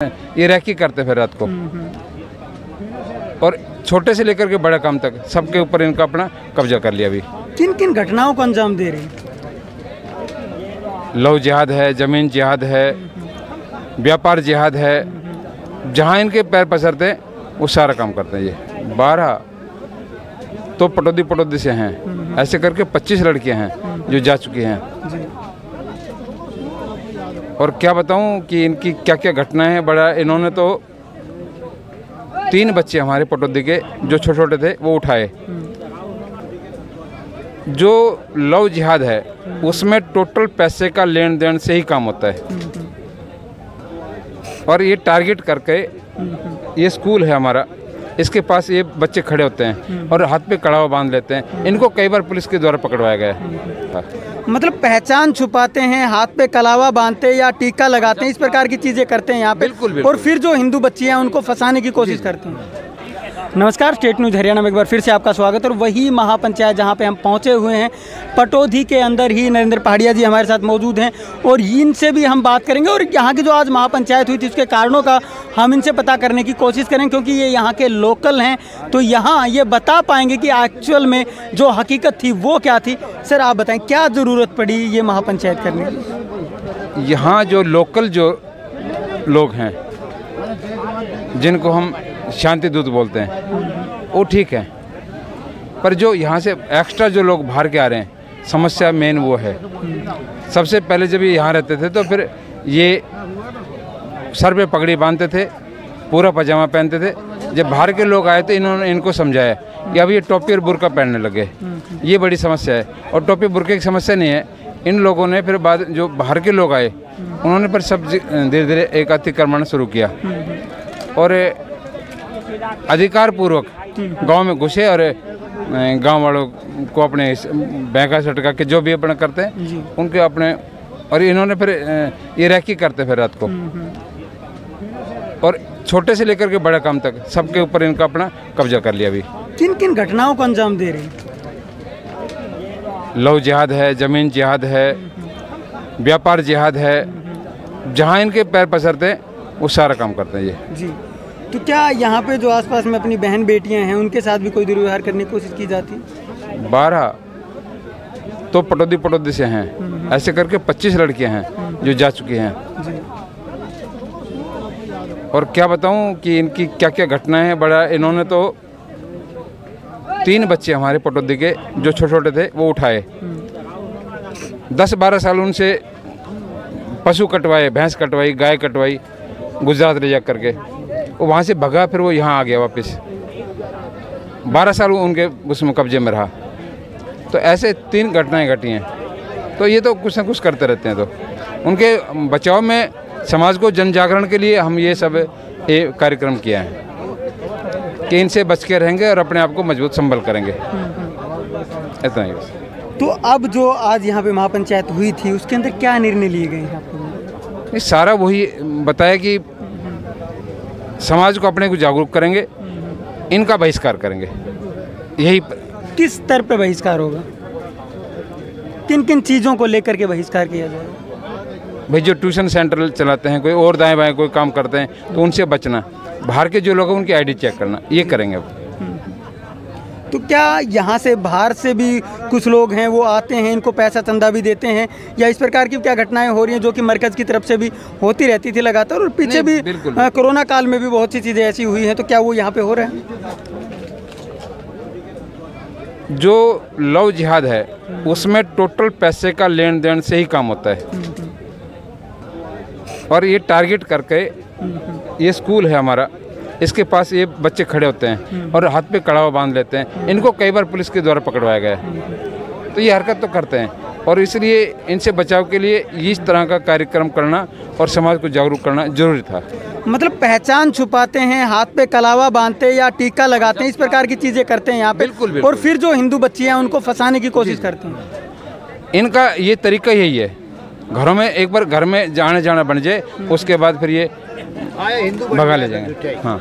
ये रैकी करते फिर रात को, और छोटे से लेकर के बड़े काम तक सबके ऊपर इनका अपना कब्जा कर लिया। अभी किन किन घटनाओं को अंजाम दे रहे हैं? लव जिहाद है, ज़मीन जिहाद है, व्यापार जिहाद है, जहाँ इनके पैर पसरते हैं वो सारा काम करते हैं। ये 12 तो पटौदी से हैं, ऐसे करके 25 लड़कियां हैं जो जा चुकी हैं। और क्या बताऊं कि इनकी क्या क्या घटनाएं हैं। बड़ा इन्होंने तो 3 बच्चे हमारे पटौदी के जो छोटे छोटे थे वो उठाए। जो लव जिहाद है उसमें टोटल पैसे का लेन देन से ही काम होता है, और ये टारगेट करके, ये स्कूल है हमारा, इसके पास ये बच्चे खड़े होते हैं और हाथ पे कड़ावा बांध लेते हैं। इनको कई बार पुलिस के द्वारा पकड़वाया गया है। मतलब पहचान छुपाते हैं, हाथ पे कलावा बांधते हैं या टीका लगाते हैं, इस प्रकार की चीजें करते हैं यहाँ पे। बिल्कुल। और फिर जो हिंदू बच्ची हैं उनको फंसाने की कोशिश करते हैं। नमस्कार, स्टेट न्यूज़ हरियाणा में एक बार फिर से आपका स्वागत है। और वही महापंचायत जहाँ पे हम पहुँचे हुए हैं, पटौदी के अंदर ही नरेंद्र पहाड़िया जी हमारे साथ मौजूद हैं और इनसे भी हम बात करेंगे। और यहाँ की जो आज महापंचायत हुई थी उसके कारणों का हम इनसे पता करने की कोशिश करेंगे, क्योंकि ये यहाँ के लोकल हैं, तो यहाँ ये बता पाएंगे कि एक्चुअल में जो हकीकत थी वो क्या थी। सर आप बताएं, क्या ज़रूरत पड़ी ये महापंचायत करने की? यहाँ जो लोकल जो लोग हैं जिनको हम शांति दूत बोलते हैं वो ठीक है, पर जो यहाँ से एक्स्ट्रा जो लोग बाहर के आ रहे हैं, समस्या मेन वो है। सबसे पहले जब ये यहाँ रहते थे तो फिर ये सर पे पगड़ी बांधते थे, पूरा पजामा पहनते थे। जब बाहर के लोग आए तो इन्होंने इनको समझाया कि अब ये टोपी और बुर्का पहनने लगे, ये बड़ी समस्या है। और टोपी बुर्के की समस्या नहीं है, इन लोगों ने फिर बाद जो बाहर के लोग आए उन्होंने फिर सब धीरे धीरे एक अतिक्रमण शुरू किया और अधिकार पूर्वक गांव में घुसे और गांव वालों को अपने बैंका सटका के जो भी अपने करते हैं उनके अपने, और इन्होंने फिर ये रैकी करते फिर रात को, और छोटे से लेकर के बड़े काम तक सबके ऊपर इनका अपना कब्जा कर लिया। अभी किन किन घटनाओं को अंजाम दे रहे हैं? लव जिहाद है, ज़मीन जिहाद है, व्यापार जिहाद है, जहाँ इनके पैर पसरते हैं वो सारा काम करते हैं ये जी। तो क्या यहाँ पे जो आसपास में अपनी बहन बेटियाँ हैं उनके साथ भी कोई दुर्व्यवहार करने की कोशिश की जाती? 12 तो पटौदी से हैं, ऐसे करके 25 लड़कियां हैं जो जा चुकी हैं। और क्या बताऊं कि इनकी क्या क्या घटनाएं हैं। बड़ा इन्होंने तो 3 बच्चे हमारे पटौदी के जो छोटे छोटे थे वो उठाए। 10-12 साल उनसे पशु कटवाए, भैंस कटवाई, गाय कटवाई, गुजरात ले जा करके वो वहाँ से भगा, फिर वो यहाँ आ गया वापस। 12 साल उनके उसमें कब्जे में रहा। तो ऐसे 3 घटनाएं घटी हैं। तो ये तो कुछ ना कुछ करते रहते हैं। तो उनके बचाव में समाज को जन जागरण के लिए हम ये सब कार्यक्रम किया है कि इनसे बच के रहेंगे और अपने आप को मजबूत संभल करेंगे, इतना ही बस। तो अब जो आज यहाँ पे महापंचायत हुई थी उसके अंदर क्या निर्णय लिए गए हैं? ये सारा वही बताया कि समाज को अपने को जागरूक करेंगे, इनका बहिष्कार करेंगे। यही किस स्तर पे बहिष्कार होगा? किन किन चीज़ों को लेकर के बहिष्कार किया जाएगा? भाई जो ट्यूशन सेंटर चलाते हैं, कोई और दाएं बाएं कोई काम करते हैं तो उनसे बचना, बाहर के जो लोग हैं उनकी आईडी चेक करना, ये करेंगे अब। तो क्या यहाँ से बाहर से भी कुछ लोग हैं वो आते हैं, इनको पैसा चंदा भी देते हैं, या इस प्रकार की क्या घटनाएं हो रही हैं जो कि मरकज़ की तरफ से भी होती रहती थी लगातार, और पीछे भी कोरोना काल में भी बहुत सी चीज़ें ऐसी हुई हैं, तो क्या वो यहाँ पे हो रहे हैं? जो लव जिहाद है उसमें टोटल पैसे का लेन देन से ही काम होता है, और ये टारगेट करके, ये स्कूल है हमारा, इसके पास ये बच्चे खड़े होते हैं और हाथ पे कड़ावा बांध लेते हैं। इनको कई बार पुलिस के द्वारा पकड़वाया गया है। तो ये हरकत तो करते हैं, और इसलिए इनसे बचाव के लिए इस तरह का कार्यक्रम करना और समाज को जागरूक करना जरूरी था। मतलब पहचान छुपाते हैं, हाथ पे कलावा बांधते हैं या टीका लगाते हैं, इस प्रकार की चीज़ें करते हैं यहाँ पे। बिल्कुल। और फिर जो हिंदू बच्ची हैं उनको फंसाने की कोशिश करते हैं। इनका ये तरीका यही है, घरों में एक बार घर में जाना बन जाए, उसके बाद फिर ये भगा ले जाएंगे। हाँ,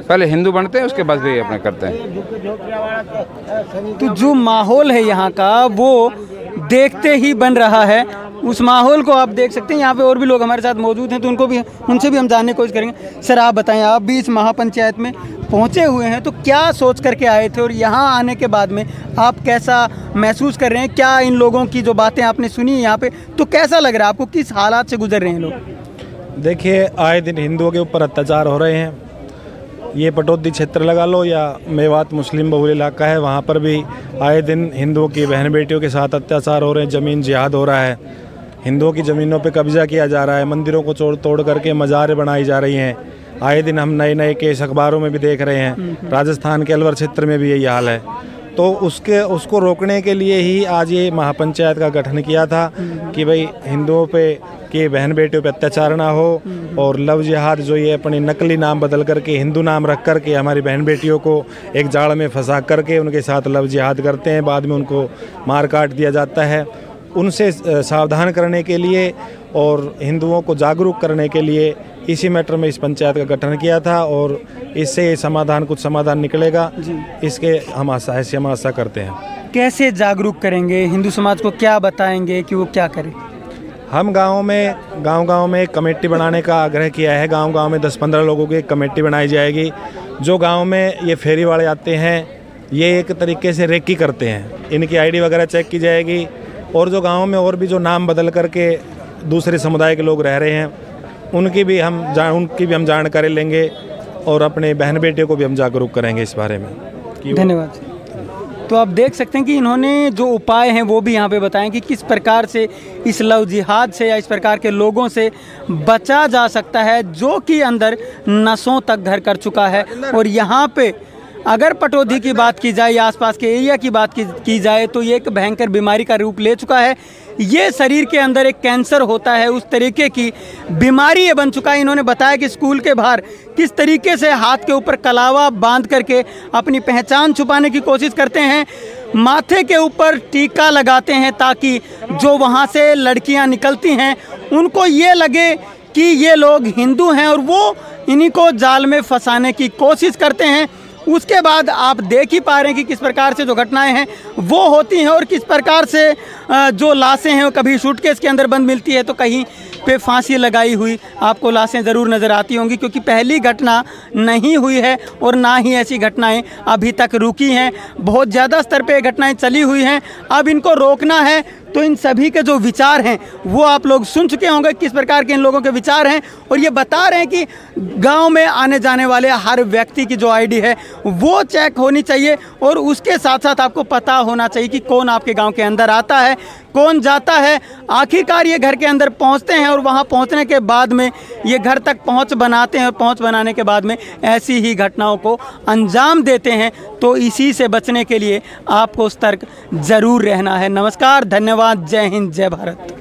पहले हिंदू बनते हैं, उसके बाद फिर ये अपने करते हैं। तो जो माहौल है यहाँ का वो देखते ही बन रहा है उस माहौल को आप देख सकते हैं। यहाँ पे और भी लोग हमारे साथ मौजूद हैं, तो उनसे भी हम जानने की कोशिश करेंगे। सर आप बताएं, आप भी इस महापंचायत में पहुँचे हुए हैं, तो क्या सोच करके आए थे और यहाँ आने के बाद में आप कैसा महसूस कर रहे हैं? क्या इन लोगों की जो बातें आपने सुनी यहाँ पे, तो कैसा लग रहा है आपको? किस हालात से गुजर रहे हैं लोग? देखिए, आए दिन हिंदुओं के ऊपर अत्याचार हो रहे हैं। ये पटौदी क्षेत्र लगा लो या मेवात मुस्लिम बहुल इलाका है, वहाँ पर भी आए दिन हिंदुओं की बहन बेटियों के साथ अत्याचार हो रहे हैं। ज़मीन जिहाद हो रहा है, हिंदुओं की ज़मीनों पे कब्जा किया जा रहा है, मंदिरों को तोड़ करके मज़ारें बनाई जा रही हैं। आए दिन हम नए नए केस अखबारों में भी देख रहे हैं। राजस्थान के अलवर क्षेत्र में भी यही हाल है। तो उसको रोकने के लिए ही आज ये महापंचायत का गठन किया था कि भाई हिंदुओं पे के बहन बेटियों पे अत्याचार ना हो, और लव जिहाद जो ये अपने नकली नाम बदल करके हिंदू नाम रख करके हमारी बहन बेटियों को एक जाल में फंसा करके उनके साथ लव जिहाद करते हैं, बाद में उनको मार काट दिया जाता है। उनसे सावधान करने के लिए और हिंदुओं को जागरूक करने के लिए इसी मैटर में इस पंचायत का गठन किया था, और इससे कुछ समाधान निकलेगा, इसके हम आशा करते हैं। कैसे जागरूक करेंगे हिंदू समाज को? क्या बताएंगे कि वो क्या करें? हम गांव में एक कमेटी बनाने का आग्रह किया है। गांव में 10-15 लोगों की एक कमेटी बनाई जाएगी। जो गांव में ये फेरी वाले आते हैं, ये एक तरीके से रेकी करते हैं, इनकी आईडी वगैरह चेक की जाएगी। और जो गांव में और भी जो नाम बदल करके दूसरे समुदाय के लोग रह रहे हैं, उनकी भी हम जानकारी लेंगे, और अपने बहन बेटियों को भी हम जागरूक करेंगे इस बारे में। धन्यवाद। तो आप देख सकते हैं कि इन्होंने जो उपाय हैं वो भी यहाँ पे बताएं कि किस प्रकार से इस लव जिहाद से या इस प्रकार के लोगों से बचा जा सकता है, जो कि अंदर नसों तक घर कर चुका है। और यहाँ पे अगर पटौदी की बात की जाए या आसपास के एरिया की बात की जाए, तो ये एक भयंकर बीमारी का रूप ले चुका है। ये शरीर के अंदर एक कैंसर होता है, उस तरीके की बीमारी ये बन चुका है। इन्होंने बताया कि स्कूल के बाहर किस तरीके से हाथ के ऊपर कलावा बांध करके अपनी पहचान छुपाने की कोशिश करते हैं, माथे के ऊपर टीका लगाते हैं, ताकि जो वहाँ से लड़कियाँ निकलती हैं उनको ये लगे कि ये लोग हिंदू हैं, और वो इन्हीं को जाल में फंसाने की कोशिश करते हैं। उसके बाद आप देख ही पा रहे हैं कि किस प्रकार से जो घटनाएं हैं वो होती हैं, और किस प्रकार से जो लाशें हैं वो कभी सूटकेस के अंदर बंद मिलती है, तो कहीं पे फांसी लगाई हुई आपको लाशें ज़रूर नज़र आती होंगी, क्योंकि पहली घटना नहीं हुई है और ना ही ऐसी घटनाएं अभी तक रुकी हैं। बहुत ज़्यादा स्तर पे घटनाएं चली हुई हैं। अब इनको रोकना है, तो इन सभी के जो विचार हैं वो आप लोग सुन चुके होंगे, किस प्रकार के इन लोगों के विचार हैं। और ये बता रहे हैं कि गांव में आने जाने वाले हर व्यक्ति की जो आईडी है वो चेक होनी चाहिए, और उसके साथ साथ आपको पता होना चाहिए कि कौन आपके गांव के अंदर आता है, कौन जाता है। आखिरकार ये घर के अंदर पहुंचते हैं, और वहां पहुंचने के बाद में ये घर तक पहुंच बनाते हैं, और पहुंच बनाने के बाद में ऐसी ही घटनाओं को अंजाम देते हैं। तो इसी से बचने के लिए आपको सतर्क ज़रूर रहना है। नमस्कार, धन्यवाद, जय हिंद, जय भारत।